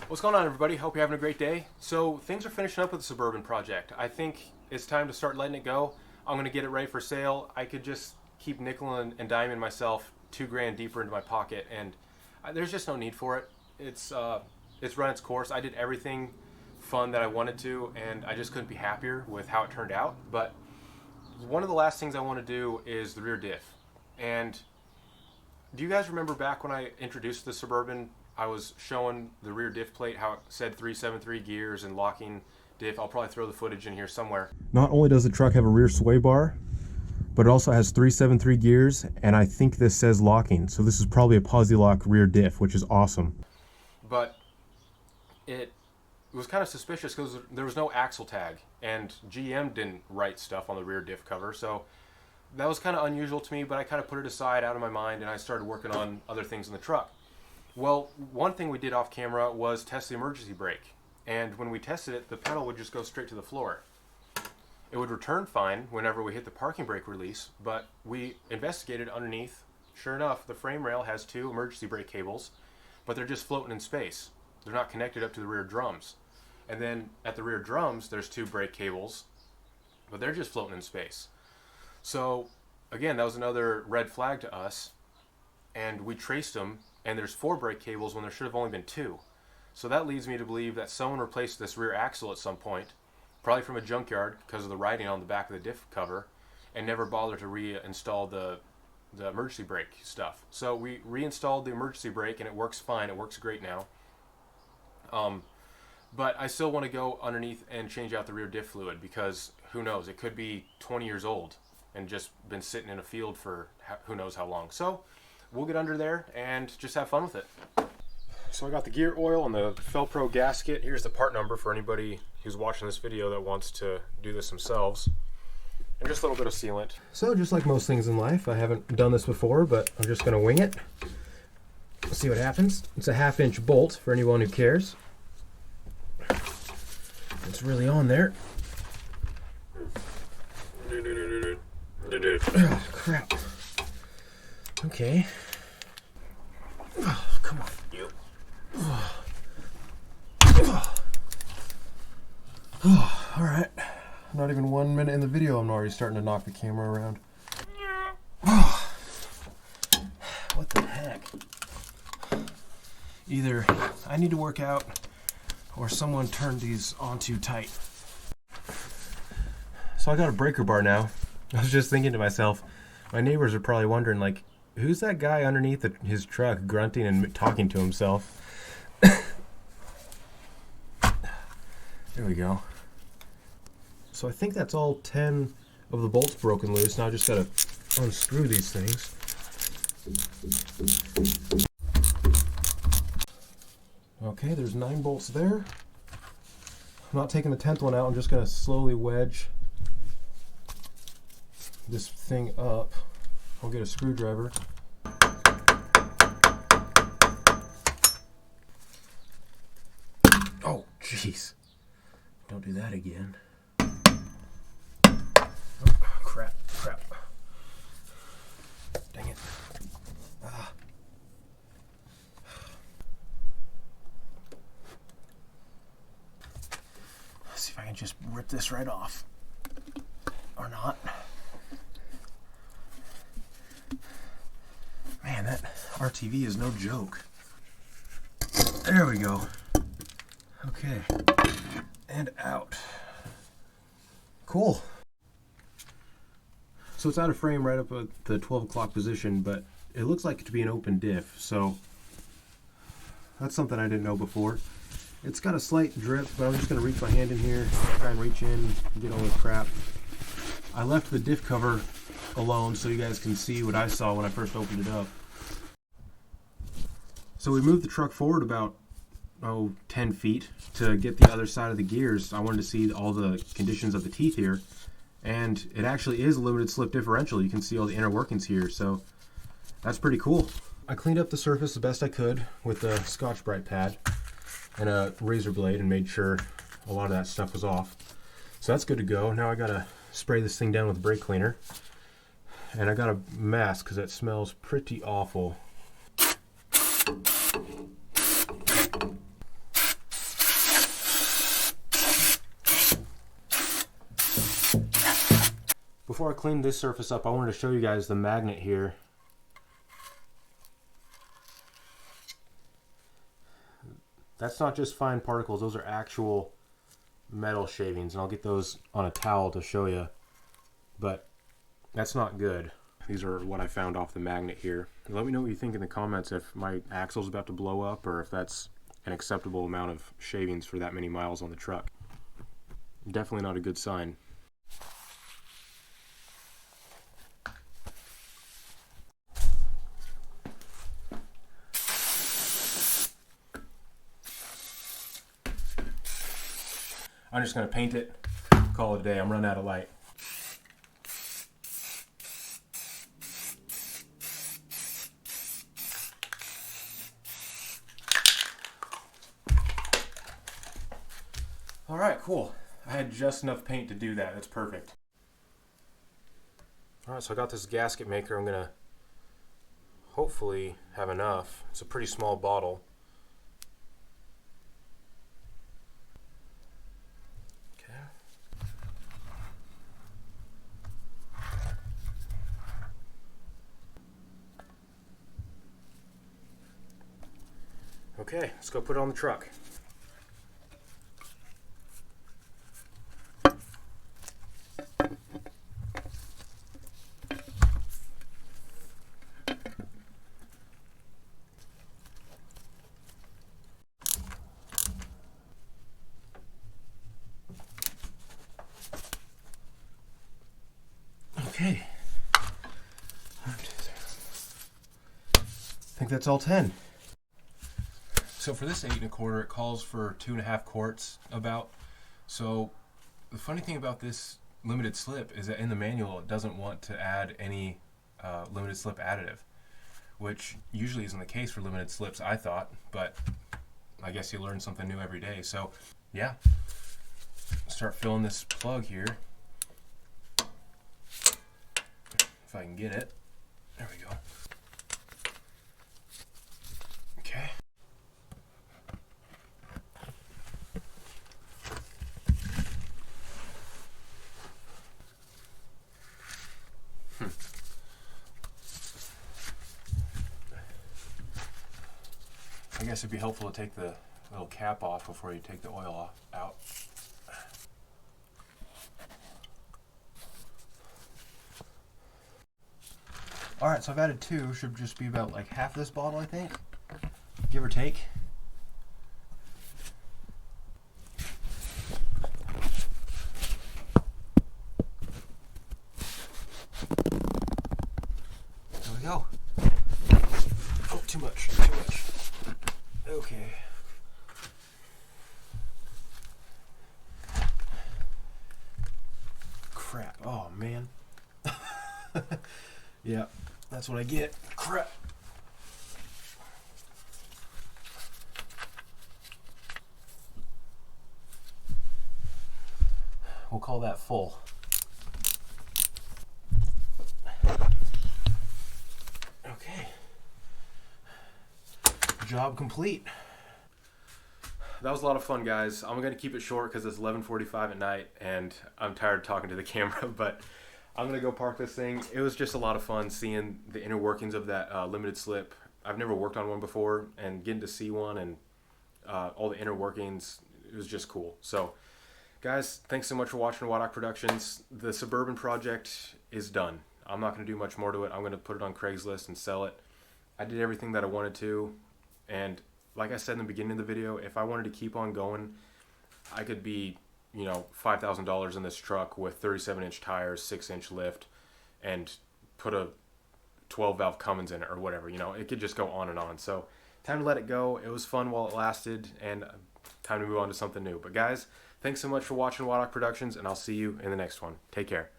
What's going on, everybody? Hope you're having a great day. So things are finishing up with the Suburban project. I think it's time to start letting it go. I'm going to get it ready for sale. I could just keep nickel and diming myself $2,000 deeper into my pocket, and there's just no need for it. It's run its course. I did everything fun that I wanted to, and I just couldn't be happier with how it turned out. But one of the last things I want to do is the rear diff. And do you guys remember back when I introduced the Suburban, I was showing the rear diff plate, how it said 373 gears and locking diff. I'll probably throw the footage in here somewhere. Not only does the truck have a rear sway bar, but it also has 373 gears, and I think this says locking. So this is probably a posi-lock rear diff, which is awesome. But it was kind of suspicious because there was no axle tag, and GM didn't write stuff on the rear diff cover. So that was kind of unusual to me, but I kind of put it aside out of my mind, and I started working on other things in the truck. Well, one thing we did off camera was test the emergency brake. And when we tested it, the pedal would just go straight to the floor. It would return fine whenever we hit the parking brake release, but we investigated underneath. Sure enough, the frame rail has 2 emergency brake cables, but they're just floating in space. They're not connected up to the rear drums. And then at the rear drums, there's 2 brake cables, but they're just floating in space. So again, that was another red flag to us, and we traced them, and there's 4 brake cables when there should have only been 2. So that leads me to believe that someone replaced this rear axle at some point, probably from a junkyard because of the writing on the back of the diff cover, and never bothered to reinstall the emergency brake stuff. So we reinstalled the emergency brake, and it works fine. It works great now. But I still want to go underneath and change out the rear diff fluid, because who knows, it could be 20 years old and just been sitting in a field for who knows how long. So we'll get under there and just have fun with it. So I got the gear oil and the Felpro gasket. Here's the part number for anybody who's watching this video that wants to do this themselves. And just a little bit of sealant. So just like most things in life, I haven't done this before, but I'm just gonna wing it. See what happens. It's a 1/2-inch bolt for anyone who cares. It's really on there. Oh, crap. Okay. Oh, come on, you. Oh, all right. Not even 1 minute in the video, I'm already starting to knock the camera around. Oh. What the heck? Either I need to work out, or someone turned these on too tight. So I got a breaker bar now. I was just thinking to myself, my neighbors are probably wondering, like, who's that guy underneath his truck grunting and talking to himself? There we go. So I think that's all 10 of the bolts broken loose. Now I just gotta unscrew these things. Okay, there's 9 bolts there. I'm not taking the 10th one out. I'm just gonna slowly wedge this thing up. I'll get a screwdriver. Oh, jeez. Don't do that again. Oh, crap. Dang it. Ah. Let's see if I can just rip this right off. Or not. Man, that RTV is no joke. There we go. Okay. And out. Cool. So it's out of frame right up at the 12 o'clock position, but it looks like it to be an open diff, so that's something I didn't know before. It's got a slight drip, but I'm just going to reach my hand in here, try and reach in and get all the crap. I left the diff cover alone so you guys can see what I saw when I first opened it up. So we moved the truck forward about 10 feet to get the other side of the gears. I wanted to see all the conditions of the teeth here, and it actually is a limited slip differential. You can see all the inner workings here, so that's pretty cool. I cleaned up the surface the best I could with a Scotch-Brite pad and a razor blade and made sure a lot of that stuff was off. So that's good to go. Now I gotta spray this thing down with brake cleaner, and I got a mask because it smells pretty awful. before I clean this surface up, I wanted to show you guys the magnet here. That's not just fine particles, those are actual metal shavings, and I'll get those on a towel to show you, but that's not good. These are what I found off the magnet here. Let me know what you think in the comments if my axle's about to blow up or if that's an acceptable amount of shavings for that many miles on the truck. Definitely not a good sign. I'm just going to paint it, call it a day. I'm running out of light. Alright, cool. I had just enough paint to do that. That's perfect. Alright, so I got this gasket maker. I'm going to hopefully have enough. It's a pretty small bottle. Okay, let's go put it on the truck. Okay. 1, 2, 3. I think that's all 10. So for this 8 1/4, it calls for 2.5 quarts about. So the funny thing about this limited slip is that in the manual it doesn't want to add any limited slip additive, which usually isn't the case for limited slips, I thought, but I guess you learn something new every day. So yeah, start filling this plug here. If I can get it. There we go. Okay. I guess it'd be helpful to take the little cap off before you take the oil out. Alright, so I've added 2. Should just be about like half this bottle, I think. Give or take. There we go. Oh, too much. Okay. Crap. Oh, man. Yeah, that's what I get. Crap. We'll call that full. Okay. Job complete. That was a lot of fun, guys. I'm going to keep it short because it's 11:45 at night and I'm tired of talking to the camera, but I'm going to go park this thing. It was just a lot of fun seeing the inner workings of that limited slip. I've never worked on one before, and getting to see one and all the inner workings, it was just cool. So, guys, thanks so much for watching Waddock Productions. The Suburban project is done. I'm not going to do much more to it. I'm going to put it on Craigslist and sell it. I did everything that I wanted to, and like I said in the beginning of the video, if I wanted to keep on going, I could be, you know, $5,000 in this truck with 37-inch tires, 6-inch lift, and put a 12-valve Cummins in it or whatever. You know, it could just go on and on. So time to let it go. It was fun while it lasted, and time to move on to something new. But guys, thanks so much for watching Waddock Productions, and I'll see you in the next one. Take care.